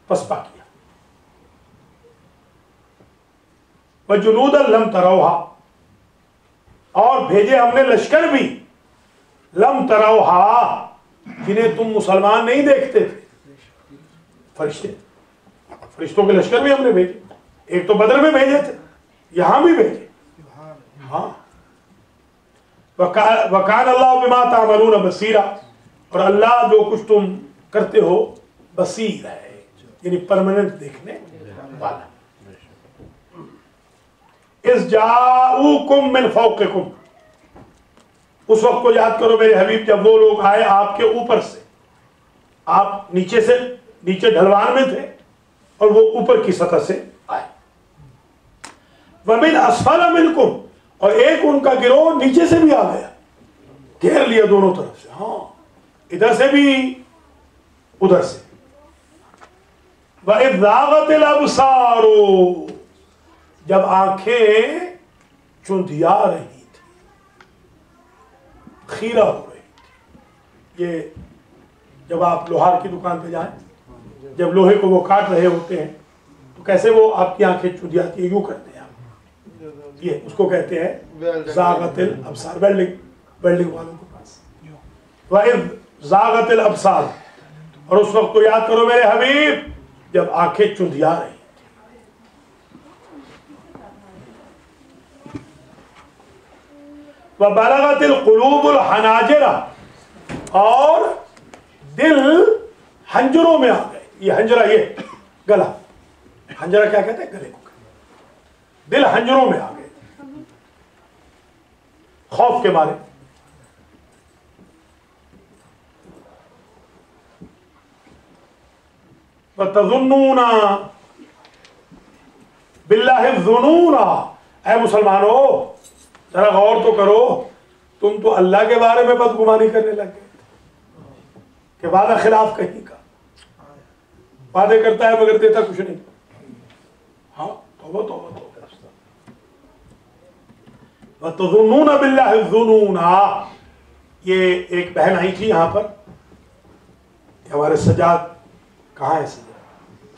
पसपा किया। व जुनूदन लम तरौहा, और भेजे हमने लश्कर भी, लम तरौहा, जिन्हें तुम मुसलमान नहीं देखते थे, फरिश्तों के लश्कर भी हमने भेजे, एक तो बदर में भेजे थे, यहां भी भेजे। हाँ, वकान अल्लाह बिमा तामलून बसीरा, और अल्लाह जो कुछ तुम करते हो बसीर है, यानी परमानेंट देखने वाला। इस जाऊकुम मिन फौकिकुम, उस वक्त को याद करो मेरे हबीब जब वो लोग आए आपके ऊपर से, आप नीचे ढलवान में थे और वो ऊपर की सतह से आए। वमिन अस्फल मिनकुम, और एक उनका गिरोह नीचे से भी आ गया, घेर लिया दोनों तरफ से, हाँ, इधर से भी उधर से। वइज़ ज़ाग़तिल अब्सारो, जब आंखें चुंधिया रही थी, खीरा हो रही थी। ये जब आप लोहार की दुकान पे जाएं, जब लोहे को वो काट रहे होते हैं तो कैसे वो आपकी आंखें चुंधियाती है, यूं करते हैं आप, ये उसको कहते हैं ज़ाग़तिल अब्सार, वेल्डिंग वालों के पास। वइज़ ज़ाग़तिल अब्सार, और उस वक्त को याद करो मेरे हबीब जब आंखें चुंधिया रही। व बलगतिल कुलूबुल हनाजिरा, और दिल हंजरों में आ गए। ये हंजरा, ये गला, हंजरा क्या कहते हैं, गले को, दिल हंजरों में आ गए खौफ के मारे। व तज़ुन्नूना बिल्लाहि ज़ुनूना, ऐ मुसलमानों जरा गौर तो करो, तुम तो अल्लाह के बारे में बदगुमानी करने लग गए कि वादा खिलाफ कहीं का, वादे करता है मगर देता कुछ नहीं। हाँ, तौबा तौबा तौबा। व तज़ुन्नूना बिल्लाहि ज़ुनूना, ये एक बहन आई थी यहाँ पर, हमारे सजाद, कहाँ है सजाद,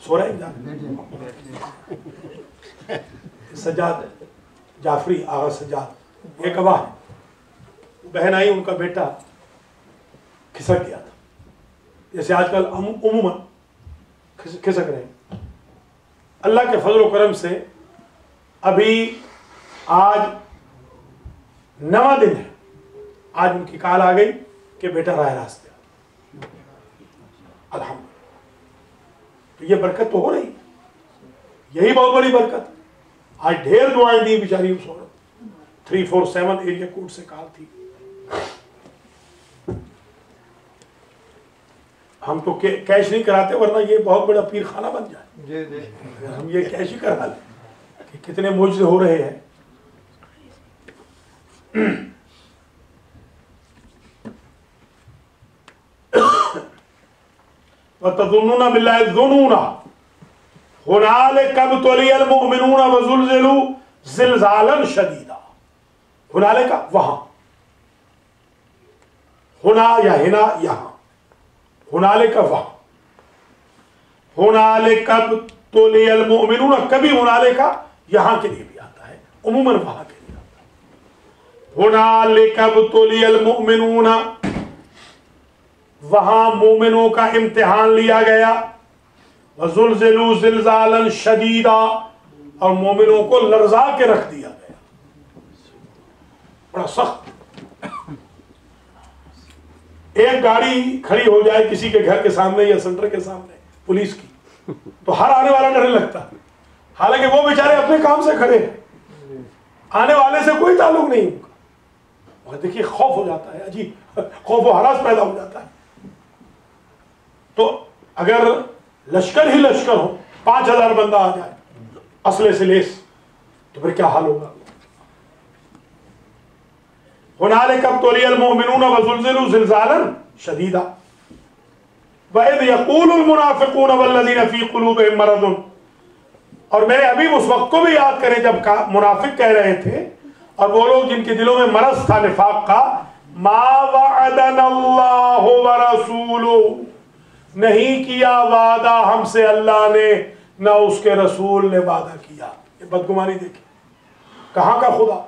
सो रहे हैं सजाद जाफरी, आगा सजाद, ये गवाह है। बहन आई, उनका बेटा खिसक गया था, जैसे आजकल उम्मूमन खिसक रहे हैं। अल्लाह के फजल करम से अभी आज 9वां दिन है, आज उनकी कॉल आ गई कि बेटा राह रास्ते, अल्हम्दुलिल्लाह। तो ये बरकत तो हो रही, यही बहुत बड़ी बरकत। आज ढेर दुआएं दी बेचारी उस औरत, 347 एरिया कोड से कॉल थी। हम तो कैश नहीं कराते, वरना ये बहुत बड़ा पीर खाना बन जाए। हम ये कैश ही करा लें कि कितने मुआवजे हो रहे हैं। वतज़ुन्नुना बिल्लाहि ज़ुनूना हुनालिका इब्तुलियल मुमिनूना व ज़ुलज़िलू ज़िलज़ालन शदीदा। हुनालिका वहां, हुना या हिना यहां, हुनालिका वहां, हुनालिका इब्तुलियल मुमिनूना, कभी हुनालिका यहां के लिए भी आता है, उमूमन वहां के लिए आता है। हुनालिका इब्तुलियल मुमिनूना, वहां मोमिनों का इम्तिहान लिया गया। वज़ुलज़िलू ज़िलज़ालन शदीदा, और मोमिनों को लर्जा के रख दिया गया, बड़ा सख्त एक गाड़ी खड़ी हो जाए किसी के घर के सामने या सेंटर के सामने पुलिस की, तो हर आने वाला डरने लगता है, हालांकि वो बेचारे अपने काम से खड़े हैं, आने वाले से कोई ताल्लुक नहीं उनका। और देखिए खौफ हो जाता है, अजीब खौफ व हरास पैदा हो जाता है। तो अगर लश्कर ही लश्कर हो, 5000 बंदा आ जाए असले से लेस, तो फिर क्या हाल होगा। हुनालिक इब्तुलियल मुमिनून व ज़ुलज़िलू ज़िलज़ालन शदीदा व इज़ यक़ूलुल मुनाफ़िक़ून वल्लज़ीना फ़ी क़ुलूबिहिम मरज़ुन। और मेरे हबीब उस वक्त को भी याद करें जब मुनाफिक कह रहे थे और वो लोग जिनके दिलों में मरज था निफाक का, मा वअदनल्लाहु व रसूलुहु, नहीं किया वादा हमसे अल्लाह ने, न उसके रसूल ने वादा किया। ये बदगुमानी देखिए, कहां का खुदा।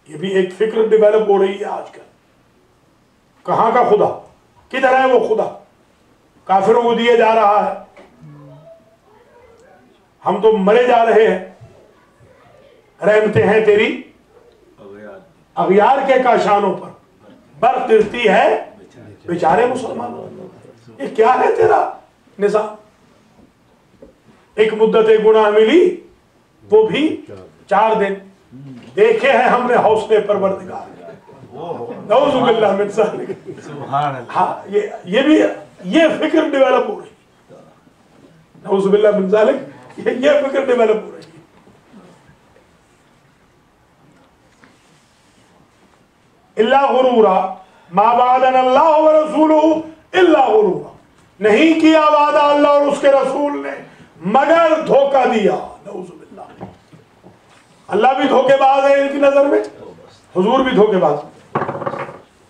ये भी एक फिक्र डेवलप हो रही है आजकल, कहां का खुदा, किधर है वो खुदा। काफिरों को दिए जा रहा है, हम तो मरे जा रहे हैं। रहमतें हैं तेरी अगियार के काशानों पर, बर्फ गिरती है बेचारे मुसलमानों। ये क्या है तेरा निजाम। एक मुद्दत गुनाह मिली, वो भी 4 दिन। देखे हैं हमने हौसले परवरदिगार, नऊज़ुबिल्लाह मिन ज़ालिक। हाँ, ये भी ये फिक्र डेवलप हो रही है, नऊज़ुबिल्लाह मिन ज़ालिक, ये फिक्र डेवलप हो रही है। इल्ला गुरूरा, मा वअदनल्लाहु व रसूलुहु इल्ला गुरूरा, नहीं किया वादा अल्लाह और उसके रसूल ने मगर धोखा दिया। नऊज़ुबिल्लाह, अल्लाह भी धोखेबाज है इनकी नजर में, हुजूर भी धोखेबाज।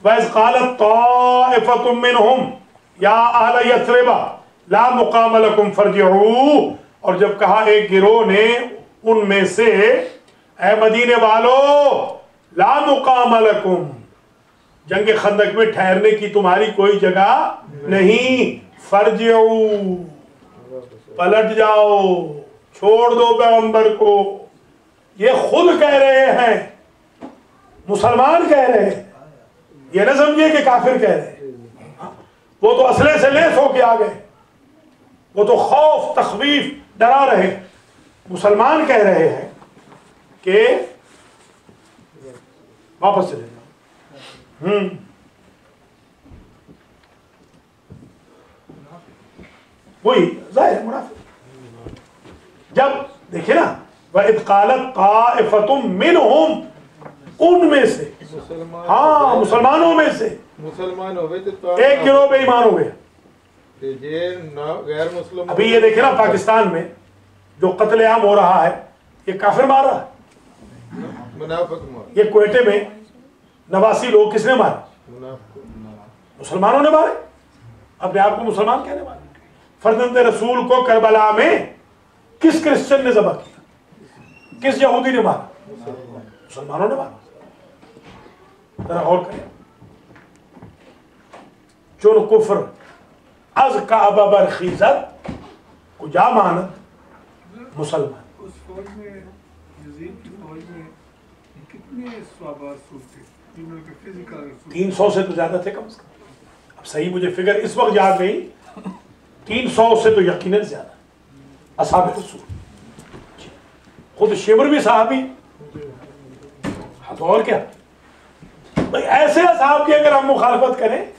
वइज़ क़ालत ताइफ़तुम मिनहुम या अहल यस्रिबा ला मुक़ाम लकुम फर्जिऊ, और जब कहा एक गिरोह ने उनमें से, ऐ मदीने वालों, ला मुक़ाम लकुम, जंग खंदक में ठहरने की तुम्हारी कोई जगह नहीं, फर्जिऊ, पलट जाओ, छोड़ दो पैगंबर को। ये खुद कह रहे हैं, मुसलमान कह रहे हैं, ये ना समझिए कि काफिर कह रहे हैं। वो तो असले से लेस होके आ गए, वो तो खौफ तखवीफ डरा रहे। मुसलमान कह रहे हैं कि वापस चले जाओ। वही जाहिर मुनाफिक। जब देखिए ना, वइज़ क़ालत ताइफ़तुम मिनहुम, उनमें से, हाँ मुसलमानों में से, मुसलमान हो गए तो एक गिरोह बेईमान हो गया। गैर मुस्लिम। अभी ये देखे ना पाकिस्तान में जो कत्लेआम हो रहा है, ये काफिर मार रहा है, मुनाफिक मार। ये क्वेटे में 89 लोग किसने मारे? मुसलमानों ने मारे, अपने आप को मुसलमान कहने वाले। फर्जंद रसूल को करबला में किस क्रिश्चियन ने ज़बह किया? किस यहूदी ने मारा? मुसलमानों ने मारा। जरा गौर करें, चुन कुफ्र अज काबा बरखीजत कुजा मानत मुसलमान। उस फौज में, यजीद की फौज में कितने सवाबार थे? 300 से तो ज्यादा थे कम से कम। अब सही मुझे फिगर इस वक्त याद नहीं, 300 से तो यकीनन ज्यादा असहाब रसूल। खुद शिमर भी सहाबी, तो और क्या भाई। ऐसे असहाब की अगर हम मुखालफत करें